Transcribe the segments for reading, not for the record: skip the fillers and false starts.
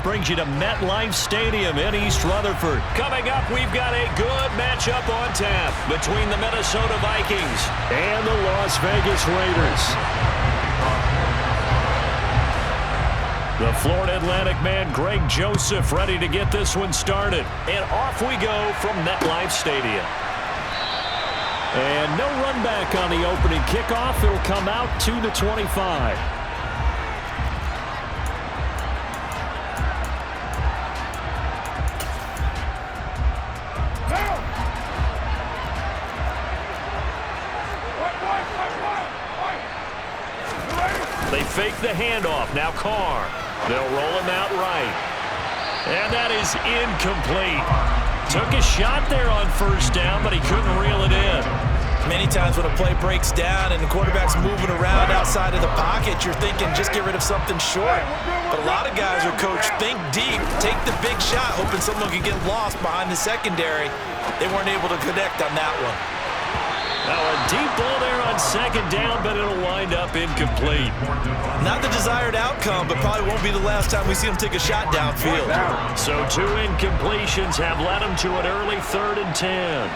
brings you to MetLife Stadium in East Rutherford. Coming up, we've got a good matchup on tap between the Minnesota Vikings and the Las Vegas Raiders. The Florida Atlantic man, Greg Joseph, ready to get this one started. And off we go from MetLife Stadium. And no run back on the opening kickoff. It'll come out to the 25. They fake the handoff. Now Carr. They'll roll him out right. And that is incomplete. Took a shot there on first down, but he couldn't reel it in. Many times when a play breaks down and the quarterback's moving around outside of the pocket, you're thinking just get rid of something short. But a lot of guys are coached, think deep, take the big shot, hoping someone can get lost behind the secondary. They weren't able to connect on that one. Now a deep ball there on second down, but it'll wind up incomplete. Not the desired outcome, but probably won't be the last time we see him take a shot downfield. So 2 incompletions have led him to an early 3rd and 10.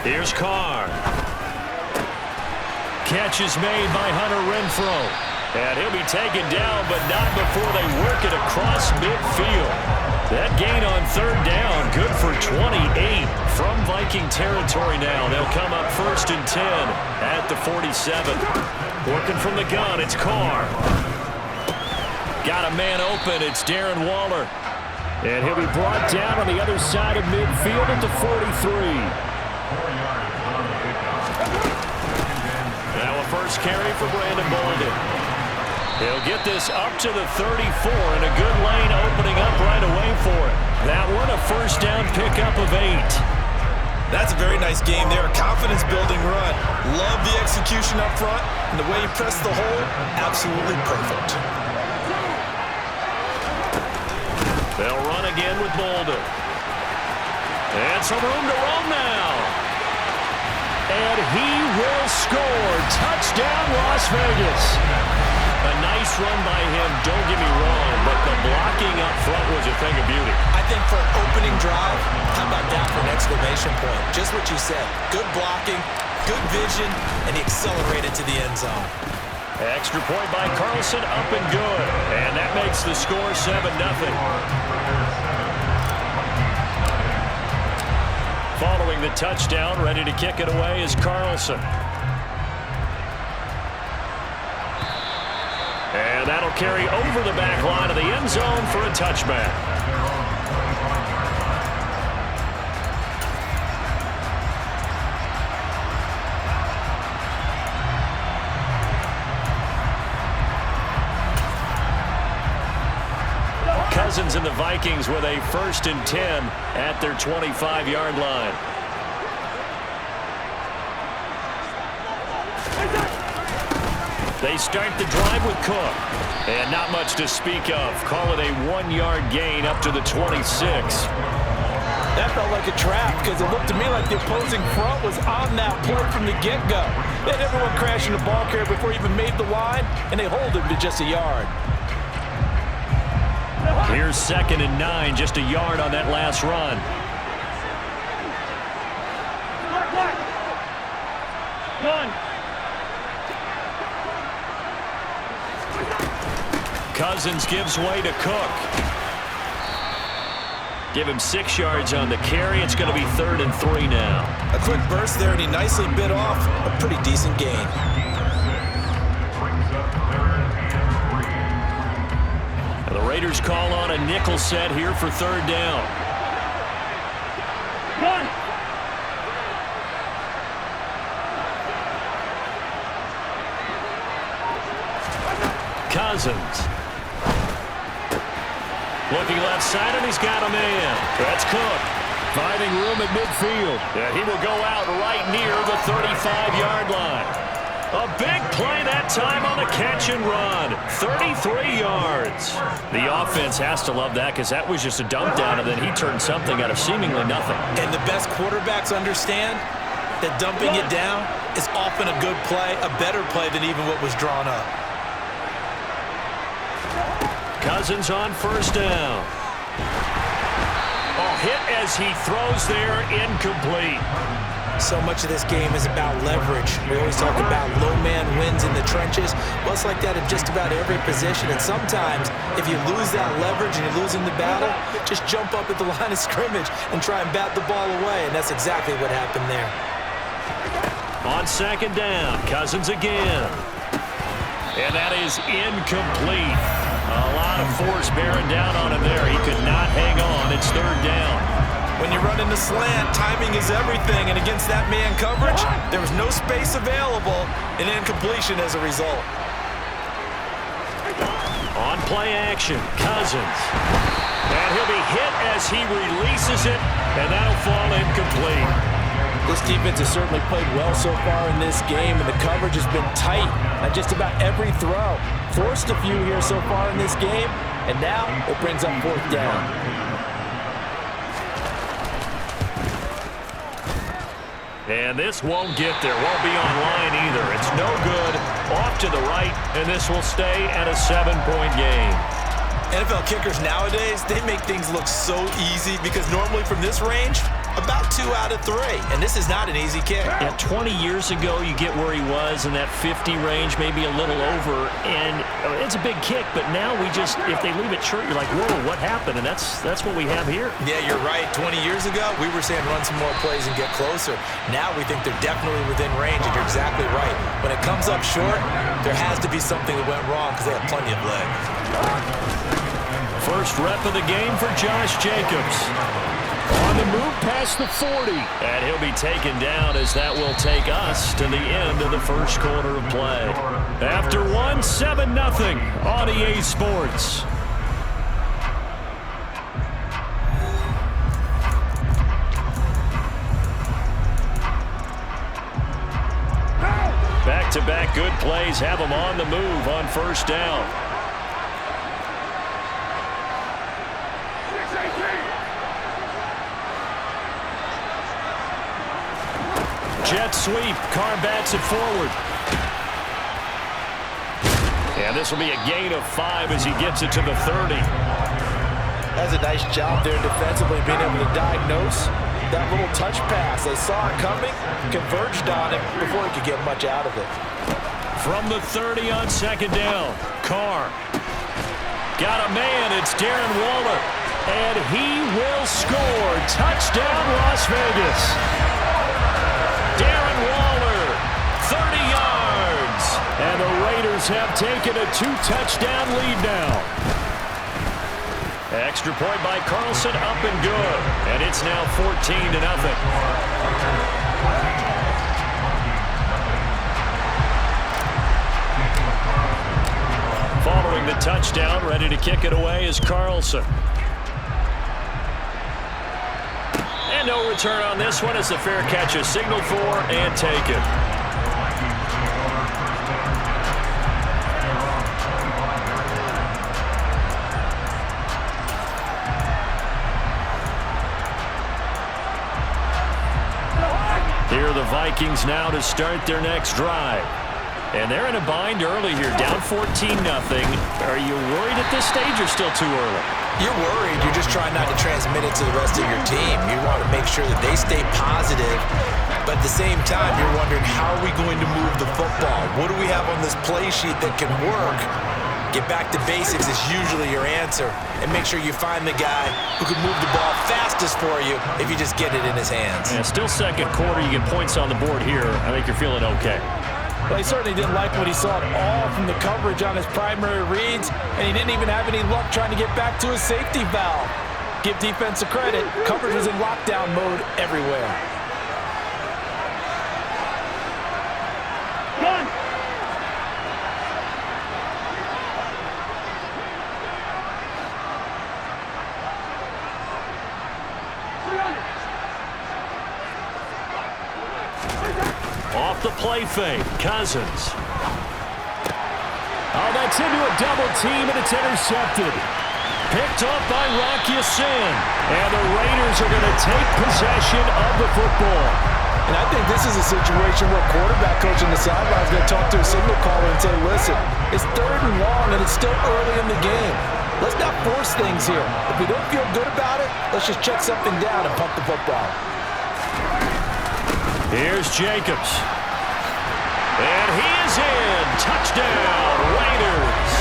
Here's Carr. Catch is made by Hunter Renfrow. And he'll be taken down, but not before they work it across midfield. That gain on 3rd down, good for 28 from Viking territory now. They'll come up 1st and 10 at the 47. Working from the gun, it's Carr. Got a man open, it's Darren Waller. And he'll be brought down on the other side of midfield at the 43. First carry for Brandon Bolden. He'll get this up to the 34, and a good lane opening up right away for it. That one a first down pickup of 8. That's a very nice game there. A confidence-building run. Love the execution up front, and the way he pressed the hole, absolutely perfect. They'll run again with Bolden. And some room to roam now. And he will score. Touchdown, Las Vegas. A nice run by him, don't get me wrong, but the blocking up front was a thing of beauty. I think for an opening drive, how about that for an exclamation point? Just what you said. Good blocking, good vision, and he accelerated to the end zone. Extra point by Carlson, up and good. And that makes the score 7-0. Following the touchdown, ready to kick it away is Carlson. And that'll carry over the back line of the end zone for a touchback. Cousins and the Vikings with a 1st and 10 at their 25-yard line. They start the drive with Cook. And not much to speak of. Call it a 1-yard gain up to the 26. That felt like a trap because it looked to me like the opposing front was on that play from the get-go. They had everyone crashing the ball carrier before he even made the line, and they hold him to just a yard. Here's 2nd and 9, just a yard on that last run. Cousins gives way to Cook. Give him 6 yards on the carry. It's going to be 3rd and 3 now. A quick burst there, and he nicely bit off a pretty decent gain. The Raiders call on a nickel set here for 3rd down. Cousins. Looking left side, and he's got a man. That's Cook. Finding room at midfield. Yeah, he will go out right near the 35-yard line. A big play that time on the catch and run. 33 yards. The offense has to love that because that was just a dump down, and then he turned something out of seemingly nothing. And the best quarterbacks understand that dumping it down is often a good play, a better play than even what was drawn up. Cousins on first down. Oh, hit as he throws there, incomplete. So much of this game is about leverage. We always talk about low man wins in the trenches. Well, it's like that in just about every position. And sometimes, if you lose that leverage and you're losing the battle, just jump up at the line of scrimmage and try and bat the ball away. And that's exactly what happened there. On second down, Cousins again. And that is incomplete. A lot of force bearing down on him there. He could not hang on. It's third down. When you run in the slant, timing is everything, and against that man coverage, there was no space available, and incompletion as a result. On play action, Cousins. And he'll be hit as he releases it, and that'll fall incomplete. This defense has certainly played well so far in this game, and the coverage has been tight on just about every throw. Forced a few here so far in this game, and now it brings up fourth down. And this won't get there. Won't be on line either. It's no good. Off to the right, and this will stay at a 7-point game. NFL kickers nowadays, they make things look so easy because normally from this range, about 2 out of 3. And this is not an easy kick. Yeah, 20 years ago, you get where he was in that 50 range, maybe a little over, and it's a big kick. But now we just, if they leave it short, you're like, whoa, what happened? And that's what we have here. Yeah, you're right. 20 years ago, we were saying run some more plays and get closer. Now we think they're definitely within range, and you're exactly right. When it comes up short, there has to be something that went wrong because they have plenty of leg. First rep of the game for Josh Jacobs. On the move past the 40. And he'll be taken down as that will take us to the end of the first quarter of play. After one, 7-0 on EA Sports. Back-to-back good plays have them on the move on first down. Jet sweep. Carr bats it forward. And this will be a gain of 5 as he gets it to the 30. That's a nice job there defensively, being able to diagnose that little touch pass. They saw it coming, converged on him before he could get much out of it. From the 30 on second down, Carr. Got a man. It's Darren Waller. And he will score. Touchdown, Las Vegas. Darren Waller, 30 yards. And the Raiders have taken a 2-touchdown lead now. Extra point by Carlson, up and good. And it's now 14-0. Following the touchdown, ready to kick it away is Carlson. And no return on this one as the fair catch is signaled for and taken. Here are the Vikings now to start their next drive. And they're in a bind early here, down 14-0. Are you worried at this stage or still too early? You're worried. You're just trying not to transmit it to the rest of your team. You want to make sure that they stay positive, but at the same time, you're wondering, how are we going to move the football? What do we have on this play sheet that can work? Get back to basics is usually your answer, and make sure you find the guy who can move the ball fastest for you if you just get it in his hands. Yeah, still second quarter. You get points on the board here. I think you're feeling okay. Well, he certainly didn't like what he saw at all from the coverage on his primary reads, and he didn't even have any luck trying to get back to his safety valve. Give defense a credit. Coverage was in lockdown mode everywhere. Run! Off the play fake, Cousins. Oh, that's into a double team, and it's intercepted. Picked up by Rocky Sin. And the Raiders are going to take possession of the football. And I think this is a situation where quarterback coach on the sideline is going to talk to a signal caller and say, listen, it's 3rd and long, and it's still early in the game. Let's not force things here. If we don't feel good about it, let's just check something down and pump the football. Here's Jacobs. And he is in. Touchdown, Raiders.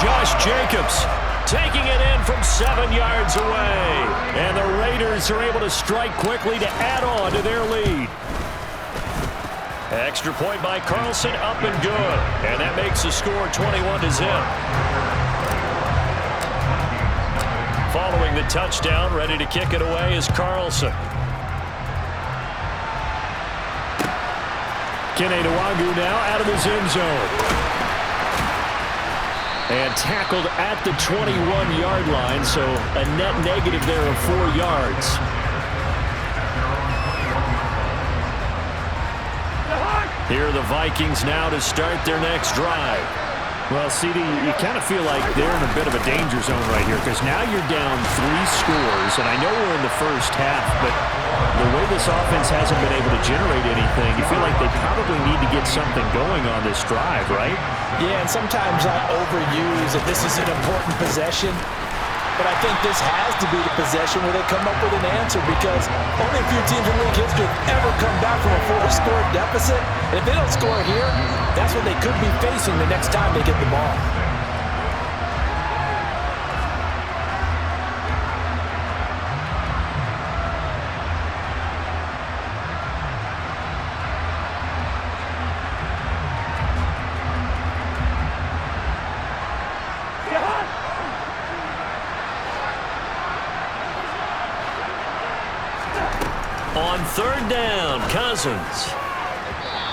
Josh Jacobs taking it in from 7 yards away. And the Raiders are able to strike quickly to add on to their lead. Extra point by Carlson, up and good. And that makes the score 21-0. Following the touchdown, ready to kick it away is Carlson. Kene Nwangu now out of his end zone. And tackled at the 21-yard line, so a net negative there of 4 yards. Here are the Vikings now to start their next drive. Well, CD, you kind of feel like they're in a bit of a danger zone right here because now you're down 3 scores, and I know we're in the first half, but the way this offense hasn't been able to generate anything, you feel like they probably need to get something going on this drive, right? Yeah, and sometimes I overuse that this is an important possession, but I think this has to be the possession where they come up with an answer because only a few teams in league history have ever come back from a 4-score deficit. And if they don't score here, that's what they could be facing the next time they get the ball. On 3rd down, Cousins.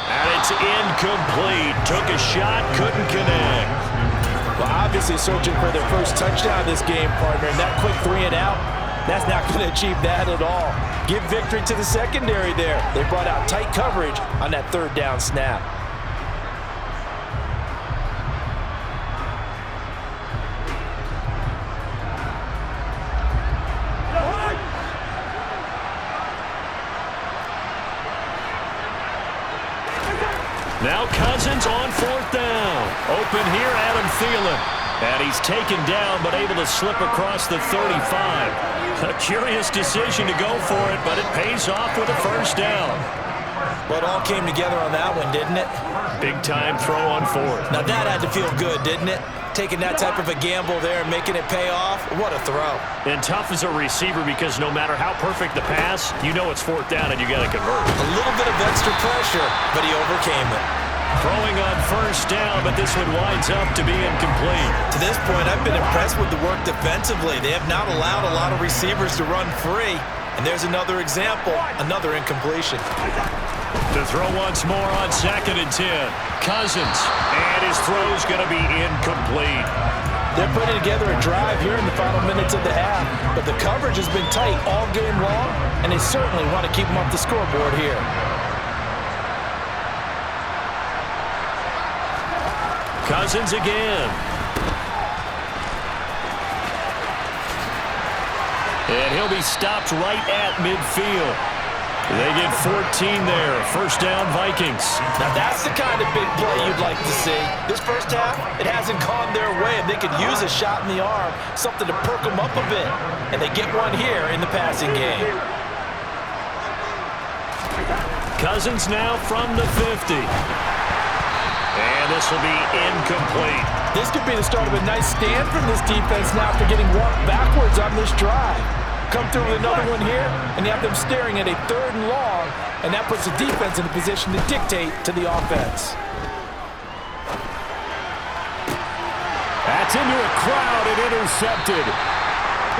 And it's incomplete. Took a shot, couldn't connect. Well, obviously searching for their first touchdown this game, partner. And that quick 3 and out, that's not going to achieve that at all. Give victory to the secondary there. They brought out tight coverage on that 3rd down snap. Now Cousins on 4th down. Open here, Adam Thielen. And he's taken down, but able to slip across the 35. A curious decision to go for it, but it pays off with a 1st down. Well, it all came together on that one, didn't it? Big-time throw on 4th. Now that had to feel good, didn't it? Taking that type of a gamble there and making it pay off. What a throw. And tough as a receiver because no matter how perfect the pass, you know it's 4th down and you got to convert. A little bit of extra pressure, but he overcame it. Throwing on 1st down, but this one winds up to be incomplete. To this point, I've been impressed with the work defensively. They have not allowed a lot of receivers to run free. And there's another example, another incompletion. To throw once more on 2nd and 10. Cousins, and his throw's going to be incomplete. They're putting together a drive here in the final minutes of the half, but the coverage has been tight all game long, and they certainly want to keep them off the scoreboard here. Cousins again. And he'll be stopped right at midfield. They get 14 there. 1st down, Vikings. Now that's the kind of big play you'd like to see. This first half, it hasn't gone their way, and they could use a shot in the arm, something to perk them up a bit. And they get one here in the passing game. Cousins now from the 50. And this will be incomplete. This could be the start of a nice stand from this defense now after getting walked backwards on this drive. Come through with another one here, and you have them staring at a 3rd and long, and that puts the defense in a position to dictate to the offense. That's into a crowd and intercepted.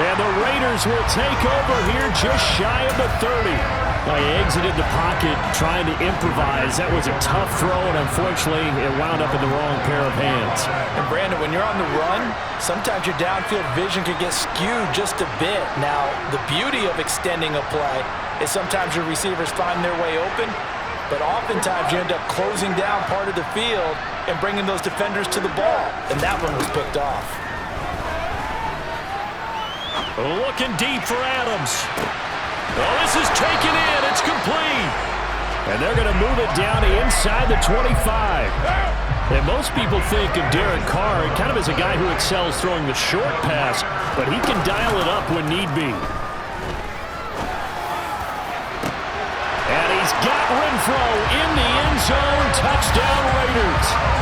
And the Raiders will take over here just shy of the 30. They exited the pocket trying to improvise. That was a tough throw, and unfortunately, it wound up in the wrong pair of hands. And Brandon, when you're on the run, sometimes your downfield vision can get skewed just a bit. Now, the beauty of extending a play is sometimes your receivers find their way open, but oftentimes you end up closing down part of the field and bringing those defenders to the ball, and that one was picked off. Looking deep for Adams. Oh, this is taken in. It's complete. And they're going to move it down to inside the 25. And most people think of Derek Carr kind of as a guy who excels throwing the short pass, but he can dial it up when need be. And he's got Renfro in the end zone. Touchdown, Raiders.